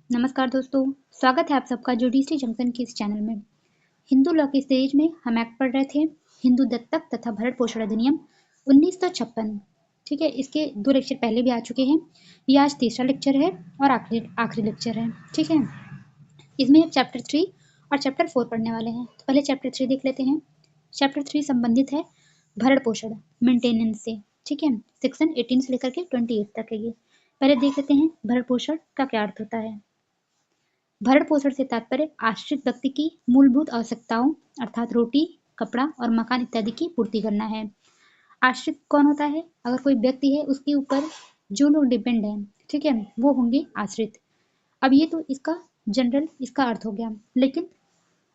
नमस्कार दोस्तों, स्वागत है आप सबका जुडिशरी जंक्शन के इस चैनल में। हिंदू लॉ की सीरीज में हम एक्ट पढ़ रहे थे हिंदू दत्तक तथा भरण पोषण अधिनियम 1956। ठीक है, इसके 2 लेक्चर पहले भी आ चुके हैं। ये आज तीसरा लेक्चर है और आखिरी लेक्चर है। ठीक है, इसमें हम चैप्टर 3 और चैप्टर 4 पढ़ने वाले हैं। तो पहले चैप्टर 3 देख लेते हैं। चैप्टर 3 संबंधित है भरण पोषण मेंटेनेंस से। ठीक है, सेक्शन 18 से लेकर के 28 तक है ये। पहले देख लेते हैं भरण पोषण का क्या अर्थ होता है। भरण पोषण से तात्पर्य आश्रित व्यक्ति की मूलभूत आवश्यकताओं अर्थात रोटी, कपड़ा और मकान इत्यादि की पूर्ति करना है। आश्रित कौन होता है? अगर कोई व्यक्ति है उसके ऊपर जो लोग डिपेंड हैं, ठीक है, वो होंगे आश्रित। अब ये तो इसका जनरल इसका अर्थ हो गया, लेकिन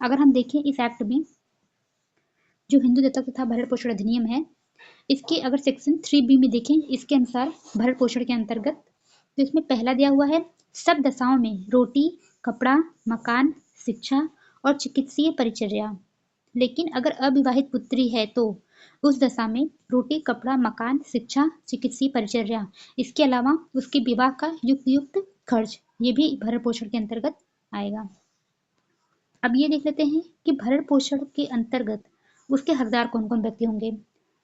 अगर हम देखें इस एक्ट में जो हिंदू दत्तक तथा भरण पोषण अधिनियम है, इसके अगर सेक्शन 3B में देखें, इसके अनुसार भरण पोषण के अंतर्गत तो इसमें पहला दिया हुआ है सब दशाओं में रोटी, कपड़ा, मकान, शिक्षा और चिकित्सीय परिचर्या। लेकिन अगर अविवाहित पुत्री है तो उस दशा में रोटी, कपड़ा, मकान, शिक्षा, चिकित्सीय परिचर्या, इसके अलावा उसके विवाह का युक्त खर्च, ये भी भरण पोषण के अंतर्गत आएगा। अब ये देख लेते हैं कि भरण पोषण के अंतर्गत उसके हकदार कौन कौन व्यक्ति होंगे।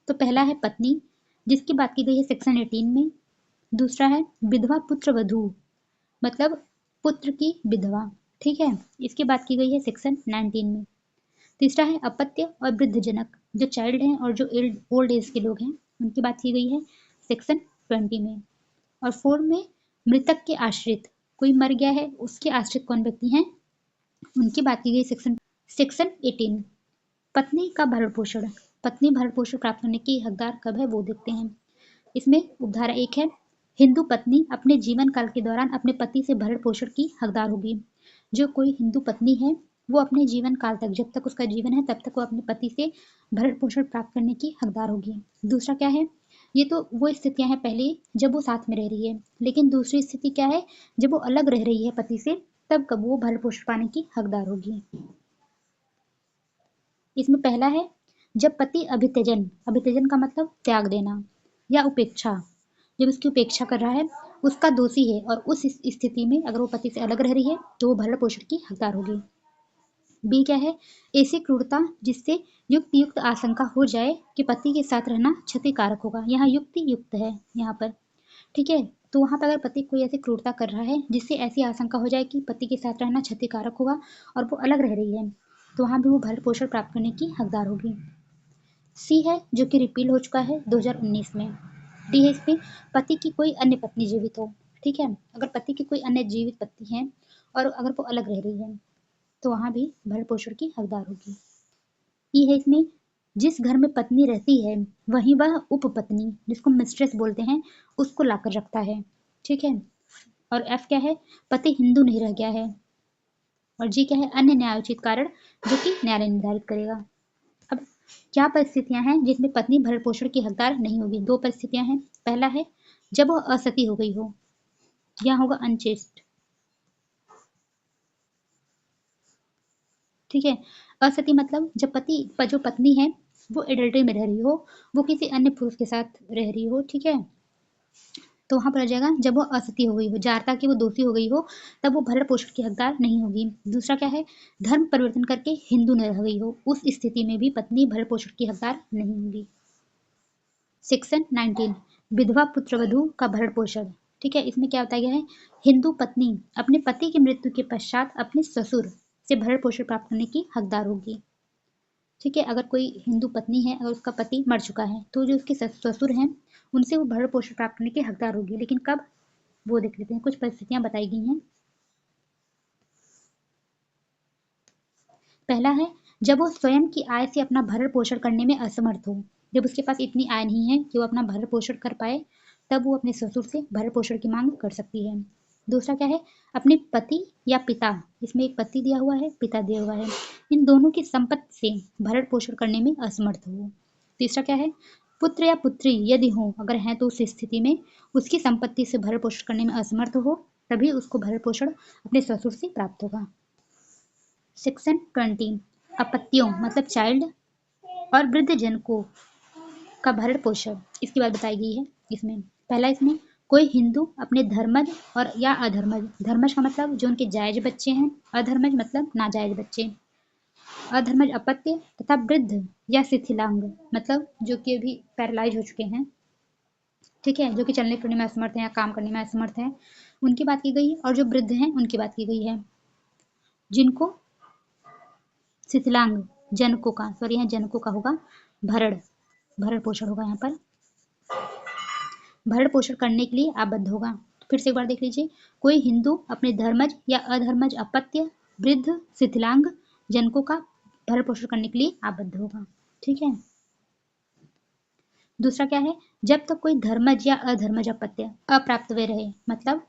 तो पहला है पत्नी, जिसकी बात की गई है सेक्शन 18 में। दूसरा है विधवा पुत्र वधू, मतलब पुत्र की विधवा। ठीक है, इसकी बात की गई है सेक्शन 19 में। तीसरा है अपत्य और वृद्धजनक, जो चाइल्ड हैं और जो ओल्ड एज के लोग हैं, उनकी बात की गई है सेक्शन 20 में। और 4 में मृतक के आश्रित, कोई मर गया है उसके आश्रित कौन व्यक्ति हैं, उनकी बात की गई सेक्शन 18। पत्नी का भरण पोषण, पत्नी भरण पोषण प्राप्त होने की हकदार कब है वो देखते हैं। इसमें उपधारा 1 है हिंदू पत्नी अपने जीवन काल के दौरान अपने पति से भरण पोषण की हकदार होगी। जो कोई हिंदू पत्नी है वो अपने जीवन काल तक, जब तक उसका जीवन है तब तक वो अपने पति से भरण पोषण प्राप्त करने की हकदार होगी। दूसरा क्या है, ये तो वो स्थितियां हैं पहले जब वो साथ में रह रही है, लेकिन दूसरी स्थिति क्या है, जब वो अलग रह रही है पति से, तब कब वो भरण पोषण पाने की हकदार होगी। इसमें पहला है जब पति अभित्यजन, अभित्यजन का मतलब त्याग देना या उपेक्षा, जब उसकी उपेक्षा कर रहा है उसका दोषी है और उस स्थिति में अगर वो पति से अलग रह रही है तो वो भरण पोषण की हकदार होगी। बी क्या है, ऐसी क्रूरता जिससे युक्त आशंका हो जाए कि पति के साथ रहना क्षतिकारक होगा। यहाँ युक्त है यहाँ पर। ठीक है, तो वहाँ पर अगर पति कोई ऐसी क्रूरता कर रहा है जिससे ऐसी आशंका हो जाए कि पति के साथ रहना क्षतिकारक होगा और वो अलग रह रही है, तो वहाँ भी वो भरण पोषण प्राप्त करने की हकदार होगी। सी है जो कि रिपील हो चुका है 2019 में। डी है इसमें पति की कोई अन्य पत्नी जीवित हो। ठीक है, अगर पति की कोई अन्य जीवित पत्नी है और अगर वो अलग रह रही है तो वहाँ भी भरण पोषण की हकदार होगी। ई है इसमें जिस घर में पत्नी रहती है वहीं वह उपपत्नी, जिसको मिस्ट्रेस बोलते हैं, उसको लाकर रखता है। ठीक है, और एफ क्या है, पति हिंदू नहीं रह गया है। और जी क्या है, अन्य न्यायोचित कारण जो कि न्यायालय निर्धारित करेगा। अब क्या परिस्थितियां हैं जिसमें पत्नी भरण पोषण की हकदार नहीं होगी। 2 परिस्थितियां हैं। पहला है जब वह असती हो गई हो, यहाँ होगा अनचेस्ट। ठीक है, असती मतलब जब जो पत्नी है वो एडल्ट्री में रह रही हो, वो किसी अन्य पुरुष के साथ रह रही हो। ठीक है, तो वहां पर आ जाएगा जब वो असती हो गई हो, जारता की वो दोषी हो गई हो, तब वो भरण पोषण की हकदार नहीं होगी। दूसरा क्या है, धर्म परिवर्तन करके हिंदू न रह गई हो, उस स्थिति में भी पत्नी भरण पोषण की हकदार नहीं होगी। सेक्शन 19 विधवा पुत्रवधू का भरण पोषण। ठीक है, इसमें क्या बताया गया है, हिंदू पत्नी अपने पति की मृत्यु के पश्चात अपने ससुर से भरण पोषण प्राप्त करने की हकदार होगी। ठीक है, अगर कोई हिंदू पत्नी है, अगर उसका पति मर चुका है तो जो उसके ससुर हैं उनसे वो भरण पोषण प्राप्त करने की हकदार होगी। लेकिन कब, वो देख लेते हैं। कुछ परिस्थितियां बताई गई हैं। पहला है जब वो स्वयं की आय से अपना भरण पोषण करने में असमर्थ हो, जब उसके पास इतनी आय नहीं है कि वो अपना भरण पोषण कर पाए, तब वो अपने ससुर से भरण पोषण की मांग कर सकती है। दूसरा क्या है, अपने पति या पिता, इसमें एक पति दिया हुआ है, पिता दिया हुआ है, इन दोनों की संपत्ति से भरण पोषण करने में असमर्थ हो। तीसरा क्या है, पुत्र या पुत्री यदि हो, अगर हैं तो उस स्थिति में उसकी संपत्ति से भरण पोषण करने में असमर्थ हो, तभी उसको भरण पोषण अपने ससुर से प्राप्त होगा। सेक्शन 20 अपत्यों मतलब चाइल्ड और वृद्धजन को का भरण पोषण, इसकी बात बताई गई है। इसमें पहला इसमें कोई हिंदू अपने धर्मज और या अधर्मज, धर्मज का मतलब जो उनके जायज बच्चे हैं, अधर्मज मतलब नाजायज बच्चे, अधर्मज अपत्य तथा वृद्ध या शिथिलांग मतलब जो कि अभी पैरालाइज हो चुके हैं, ठीक है, जो कि चलने फिरने में असमर्थ हैं या काम करने में असमर्थ हैं, उनकी बात की गई है। और जो वृद्ध हैं उनकी बात की गई है, जिनको शिथिलांग जनकों का, सॉरी यहाँ जनकों का होगा भरण, भरण पोषण होगा यहाँ पर, भरण पोषण करने के लिए आबद्ध होगा। फिर से एक बार देख लीजिए, कोई हिंदू अपने धर्मज या अधर्मज अपत्य, वृद्ध, शिथिलांग जनकों का भरण पोषण करने के लिए आबद्ध होगा, ठीक है। दूसरा क्या है, जब तक कोई धर्मज या अधर्मज अपत्य अप्राप्त वे रहे, मतलब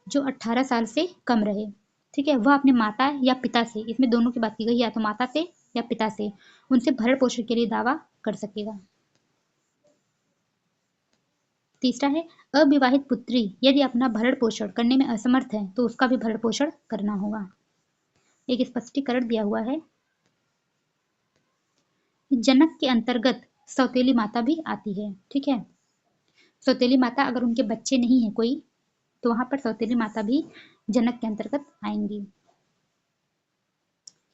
जो 18 साल से कम रहे, ठीक है, वह अपने माता या पिता से, इसमें दोनों की बात की गई, या तो माता से या पिता से, उनसे भरण पोषण के लिए दावा कर सकेगा। तीसरा है, अविवाहित पुत्री यदि अपना भरण पोषण करने में असमर्थ है तो उसका भी भरण पोषण करना होगा। एक स्पष्टीकरण दिया हुआ है, जनक के अंतर्गत सौतेली माता भी आती है, ठीक है। सौतेली माता अगर उनके बच्चे नहीं है कोई, तो वहां पर सौतेली माता भी जनक के अंतर्गत आएंगी।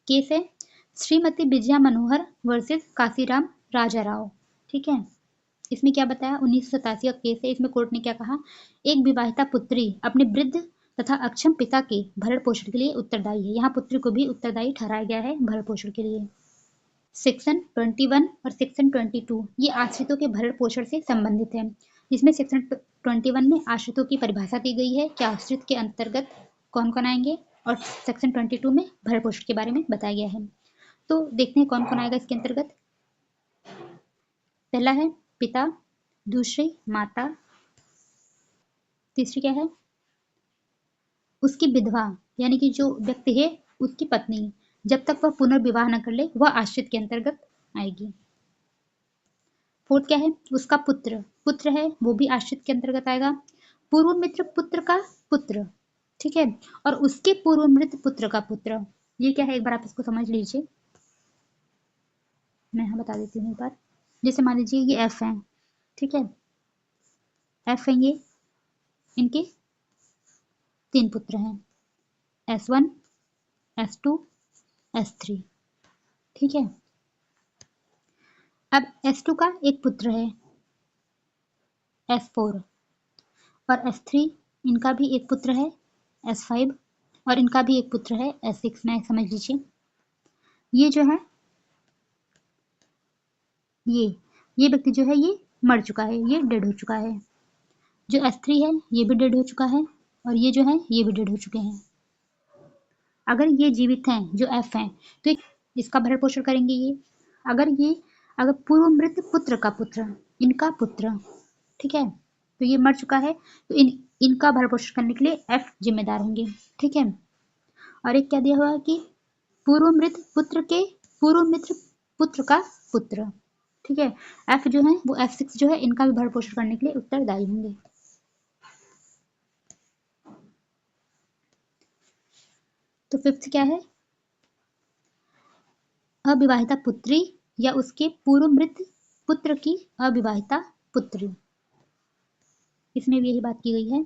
केस है श्रीमती विजया मनोहर वर्सेस काशीराम राजाराव, ठीक है। इसमें क्या बताया, 1987 का केस है। इसमें कोर्ट ने क्या कहा, एक विवाहिता पुत्री अपने वृद्ध तथा अक्षम पिता के भरण पोषण के लिए उत्तरदायी है। यहाँ पुत्री को भी उत्तरदायी ठहराया गया है भरण पोषण के लिए। सेक्शन 21 और सेक्शन 22 ये आश्रितों के भरण पोषण से संबंधित है। जिसमें सेक्शन 21 में आश्रितों की परिभाषा दी गई है कि आश्रित के अंतर्गत कौन कौन आएंगे, और सेक्शन 22 में भरण पोषण के बारे में बताया गया है। तो देखते हैं कौन कौन आएगा इसके अंतर्गत। पहला है पिता, दूसरी माता, तीसरी क्या है उसकी विधवा, यानी कि जो व्यक्ति है उसकी पत्नी, जब तक वह पुनर्विवाह न कर ले वह आश्रित के अंतर्गत आएगी। फोर्थ क्या है, उसका पुत्र, पुत्र है वो भी आश्रित के अंतर्गत आएगा। पूर्व मित्र पुत्र का पुत्र, ठीक है, और उसके पूर्व मृत पुत्र का पुत्र, ये क्या है एक बार आप इसको समझ लीजिए, मैं यहाँ बता देती हूँ एक बार। जैसे मान लीजिए ये एफ है, ठीक है, एफ है ये, इनके 3 पुत्र हैं, S1, S2, S3, ठीक है। अब S2 का एक पुत्र है S4, और S3 इनका भी एक पुत्र है S5, और इनका भी एक पुत्र है S6 में, समझ लीजिए। ये जो है ये व्यक्ति जो है ये मर चुका है, ये डेड हो चुका है। जो S3 है ये भी डेड हो चुका है, और ये जो है ये भी डेड हो चुके हैं। अगर ये जीवित हैं जो F हैं तो इसका भरण पोषण करेंगे ये। अगर पूर्व मृत पुत्र का पुत्र, इनका पुत्र, ठीक है, तो ये मर चुका है, तो इनका भरण पोषण करने के लिए F जिम्मेदार होंगे, ठीक है। और एक क्या दिया हुआ है कि पूर्व मृत पुत्र के पूर्व मित्र पुत्र का पुत्र, ठीक है, F जो है वो F6 जो है इनका भी भरण पोषण करने के लिए उत्तरदायी होंगे। तो फिफ्थ क्या है, अविवाहिता पुत्री या उसके पूर्व मृत पुत्र की अविवाहिता पुत्री, इसमें भी यही बात की गई है,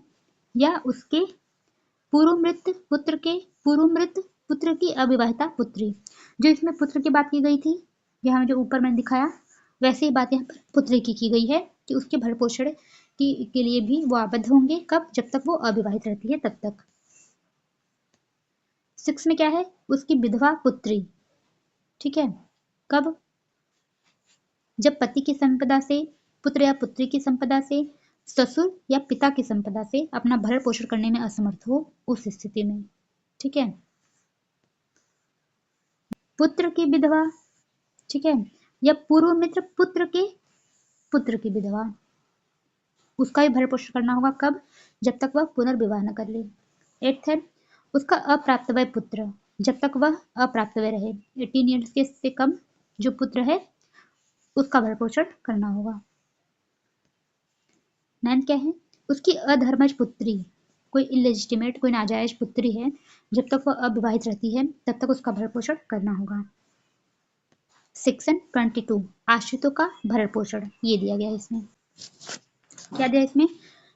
या उसके पूर्व मृत पुत्र के पूर्व मृत पुत्र की अविवाहिता पुत्री। जो इसमें पुत्र की बात की गई थी, यहाँ जो ऊपर मैंने दिखाया वैसे ही बात यहाँ पर पुत्री की गई है कि उसके भरण पोषण के लिए भी वो आबद्ध होंगे, कब, जब तक वो अविवाहित रहती है तब तक। 6 में क्या है, उसकी विधवा पुत्री, ठीक है, कब, जब पति की संपदा से, पुत्र या पुत्री की संपदा से, ससुर या पिता की संपदा से अपना भरण पोषण करने में असमर्थ हो, उस स्थिति में, ठीक है। पुत्र की विधवा, ठीक है, या पूर्व मित्र पुत्र के पुत्र की विधवा, उसका भी भरण पोषण करना होगा, कब, जब तक वह पुनर्विवाह न कर ले। 8 है उसका अप्राप्त वय पुत्र, जब तक वह अप्राप्त वय रहे, 18 ईयर्स के से कम जो पुत्र है उसका भरण पोषण करना होगा। 9 क्या है, उसकी अधर्मज पुत्री, कोई इलेजिटिमेट, कोई नाजायज पुत्री है, जब तक वह अविवाहित रहती है तब तक उसका भरण पोषण करना होगा। सेक्शन 22 आश्रितों का भरण पोषण, ये दिया गया है इसमें। क्या दिया इसमें,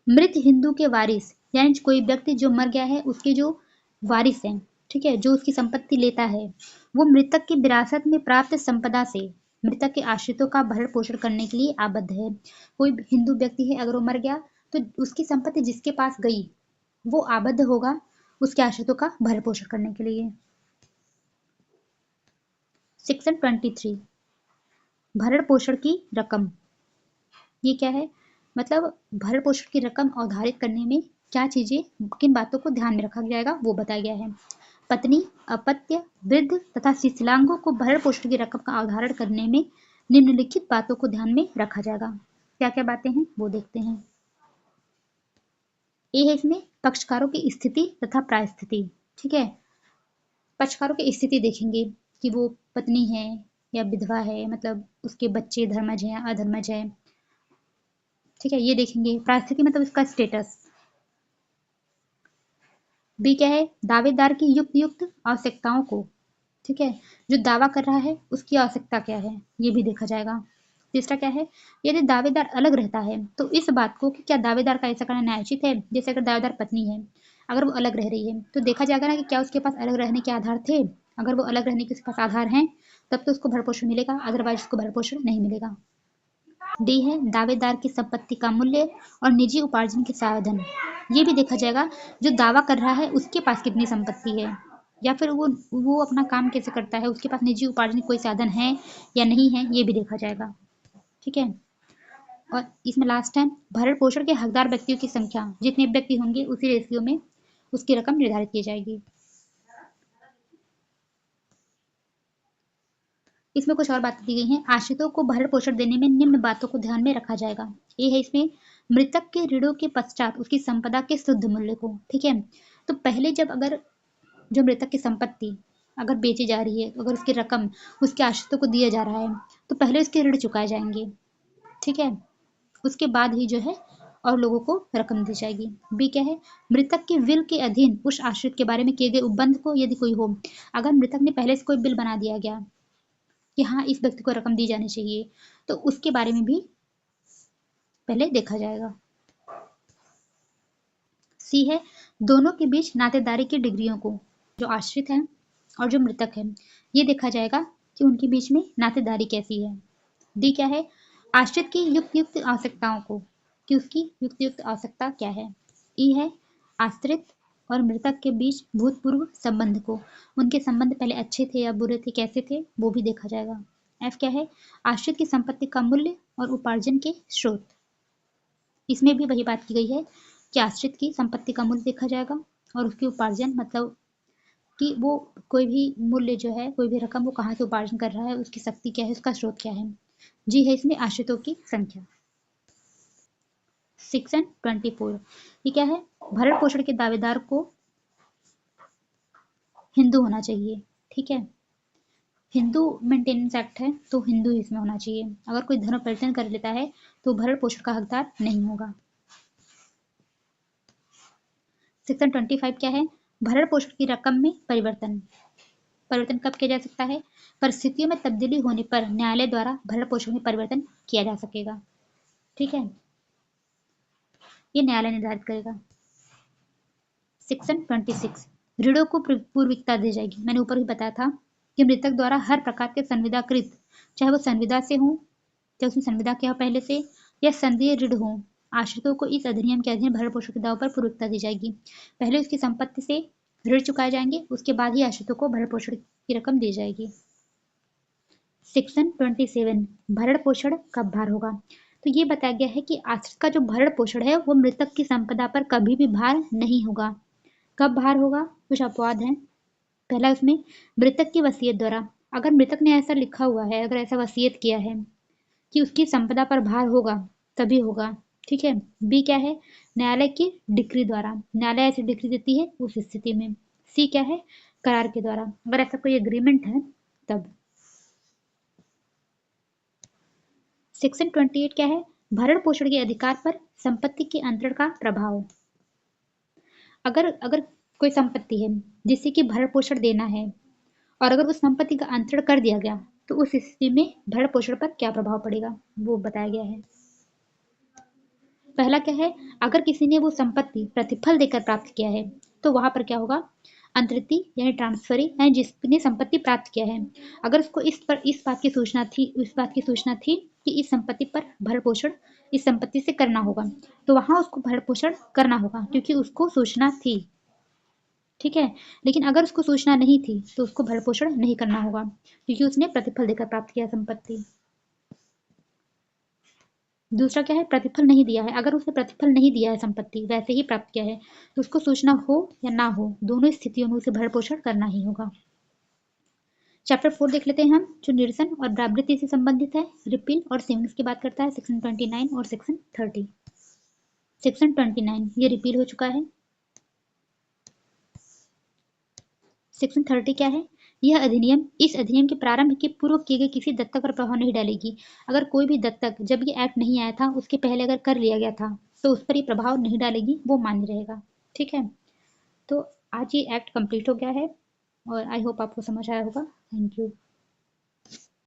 मृत हिंदू के वारिस, यानी कोई व्यक्ति जो मर गया है उसके जो वारिस हैं, ठीक है, जो उसकी संपत्ति लेता है, वो मृतक की विरासत में प्राप्त संपदा से मृतक के आश्रितों का भरण पोषण करने के लिए आबद्ध है। कोई हिंदू व्यक्ति है, अगर वो मर गया तो उसकी संपत्ति जिसके पास गई वो आबद्ध होगा उसके आश्रितों का भरण पोषण करने के लिए। सेक्शन 23, भरण पोषण की रकम। ये क्या है, मतलब भरण पोषण की रकम अवधारित करने में क्या चीजें, किन बातों को ध्यान में रखा जाएगा वो बताया गया है। पत्नी, अपत्य, वृद्ध तथा शिशुलांगों को भरण पोषण की रकम का अवधारण करने में निम्नलिखित बातों को ध्यान में रखा जाएगा। क्या क्या बातें हैं वो देखते हैं। ये है इसमें पक्षकारों की स्थिति तथा प्रायस्थिति, ठीक है। पक्षकारों की स्थिति देखेंगे कि वो पत्नी है या विधवा है, मतलब उसके बच्चे धर्मज हैं अधर्मज है, ठीक है, ये देखेंगे। प्रायस्थिति मतलब उसका स्टेटस। बी क्या है, दावेदार की युक्त युक्त आवश्यकताओं को, ठीक है, जो दावा कर रहा है उसकी आवश्यकता क्या है ये भी देखा जाएगा। तीसरा क्या है, यदि दावेदार अलग रहता है तो इस बात को कि क्या दावेदार का ऐसा करना न्यायोचित है। जैसे अगर दावेदार पत्नी है, अगर वो अलग रह रही है तो देखा जाएगा ना कि क्या उसके पास अलग रहने के आधार थे। अगर वो अलग रहने के उसके पास आधार हैं तब तो उसको भरण पोषण मिलेगा, अदरवाइज उसको भरण पोषण नहीं मिलेगा। डी है, दावेदार की संपत्ति का मूल्य और निजी उपार्जन के साधन। ये भी देखा जाएगा जो दावा कर रहा है उसके पास कितनी संपत्ति है, या फिर वो अपना काम कैसे करता है, उसके पास निजी उपार्जन कोई साधन है या नहीं है, ये भी देखा जाएगा, ठीक है। और इसमें लास्ट है, भरण पोषण के हकदार व्यक्तियों की संख्या, जितने व्यक्ति होंगे उसी रेशियो में उसकी रकम निर्धारित की जाएगी। इसमें कुछ और बातें दी गई हैं। आश्रितों को भरण पोषण देने में निम्न बातों को ध्यान में रखा जाएगा। ये है इसमें मृतक के ऋणों के पश्चात उसकी संपदा के शुद्ध मूल्य को, ठीक है। तो पहले जब अगर जो मृतक की संपत्ति अगर बेची जा रही है, अगर उसकी रकम उसके आश्रितों को दिया जा रहा है तो पहले उसके ऋण चुकाए जाएंगे, ठीक है, उसके बाद ही जो है और लोगों को रकम दी जाएगी। बी क्या है, मृतक के विल के अधीन उस आश्रित के बारे में किए गए उपबंध को यदि कोई हो, अगर मृतक ने पहले से कोई बिल बना दिया गया कि हाँ इस व्यक्ति को रकम दी जानी चाहिए तो उसके बारे में भी पहले देखा जाएगा। सी है, दोनों के बीच नातेदारी की डिग्रियों को, जो आश्रित है और जो मृतक है ये देखा जाएगा कि उनके बीच में नातेदारी कैसी है। डी क्या है, आश्रित की युक्त युक्त आवश्यकताओं को, कि उसकी युक्त युक्त आवश्यकता क्या है। ई है, आश्रित और मृतक के बीच भूतपूर्व संबंध को, उनके संबंध पहले अच्छे थे या बुरे थे, कैसे थे वो भी देखा जाएगा। एफ क्या है, आश्रित की संपत्ति का मूल्य और उपार्जन के स्रोत। इसमें भी वही बात की गई है कि आश्रित की संपत्ति का मूल्य देखा जाएगा और उसकी उपार्जन, मतलब कि वो कोई भी मूल्य जो है, कोई भी रकम वो कहाँ से उपार्जन कर रहा है, उसकी शक्ति क्या है, उसका स्रोत क्या है। जी है इसमें आश्रितों की संख्या। सेक्शन 24, ये क्या है, भरण पोषण के दावेदार को हिंदू होना चाहिए, ठीक है। हिंदू मेंटेनेंस एक्ट है तो हिंदू इसमें होना चाहिए। अगर कोई धर्म परिवर्तन कर लेता है तो भरण पोषण का हकदार नहीं होगा। सेक्शन 25 क्या है, भरण पोषण की रकम में परिवर्तन। परिवर्तन कब किया जा सकता है, परिस्थितियों में तब्दीली होने पर न्यायालय द्वारा भरण पोषण में परिवर्तन किया जा सकेगा, ठीक है, ये न्यायालय निर्धारित करेगा। सेक्शन 26, ऋणों को पूर्विकता दी जाएगी। मैंने ऊपर ही बताया था कि मृतक द्वारा हर प्रकार के संविदाकृत, चाहे वो संविदा से हो, चाहे उसने संविदा किया पहले से, या संदेह ऋण हो, आश्रितों को इस अधिनियम के अधीन भरण पोषण के दाव पर पूर्वकता दी जाएगी। पहले उसकी संपत्ति से ऋण चुकाए जाएंगे, उसके बाद ही आश्रितों को भरण पोषण की रकम दी जाएगी। सेक्शन 27, भरण पोषण कब भार होगा। तो ये बताया गया है कि आश्रित का जो भरण पोषण है वो मृतक की संपदा पर कभी भी भार नहीं होगा। कब भार होगा, कुछ अपवाद हैं। पहला उसमें मृतक की वसीयत द्वारा, अगर मृतक ने ऐसा लिखा हुआ है, अगर ऐसा वसीयत किया है कि उसकी संपदा पर भार होगा तभी होगा, ठीक है। बी क्या है, न्यायालय की डिक्री द्वारा, न्यायालय ऐसी डिक्री देती है उस स्थिति में। सी क्या है, करार के द्वारा, अगर ऐसा कोई एग्रीमेंट है तब। सेक्शन 28 क्या है, भरण पोषण के अधिकार पर संपत्ति के अंतरण का प्रभाव। अगर अगर कोई संपत्ति है जिससे कि भरण पोषण देना है और अगर उस संपत्ति का अंतरण कर दिया गया तो उस स्थिति में भरण पोषण पर क्या प्रभाव पड़ेगा वो बताया गया है। पहला क्या है, अगर किसी ने वो संपत्ति प्रतिफल देकर प्राप्त किया है तो वहां पर क्या होगा, अंतरिति यानी ट्रांसफरी यानी जिसने संपत्ति प्राप्त किया है, अगर उसको इस बात की सूचना थी, कि इस संपत्ति पर भरण पोषण इस संपत्ति से करना होगा, तो वहां उसको भरण पोषण करना होगा क्योंकि उसको सूचना थी। ठीक है, लेकिन अगर उसको सूचना नहीं थी तो उसको भरण पोषण नहीं करना होगा क्योंकि उसने प्रतिफल देकर प्राप्त किया संपत्ति। दूसरा क्या है, प्रतिफल नहीं दिया है, अगर उसने प्रतिफल नहीं दिया है, संपत्ति वैसे ही प्राप्त किया है, तो उसको सूचना हो या ना हो, दोनों स्थितियों में उसे भरण पोषण करना ही होगा। चैप्टर 4 देख लेते हैं हम, जो निरसन और ब्रावृत्ति से संबंधित है, रिपील और सेविंग्स की बात करता है, सेक्शन 29 और सेक्शन 30। सेक्शन 29 ये रिपील हो चुका है। सेक्शन 30 क्या है, यह अधिनियम इस अधिनियम के प्रारंभ के पूर्व किए गए किसी दत्तक पर प्रभाव नहीं डालेगी। अगर कोई भी दत्तक जब ये एक्ट नहीं आया था उसके पहले अगर कर लिया गया था तो उस पर ये प्रभाव नहीं डालेगी, वो मान्य रहेगा। ठीक है, तो आज ये एक्ट कंप्लीट हो गया है और आई होप आपको समझ आया होगा। Thank you.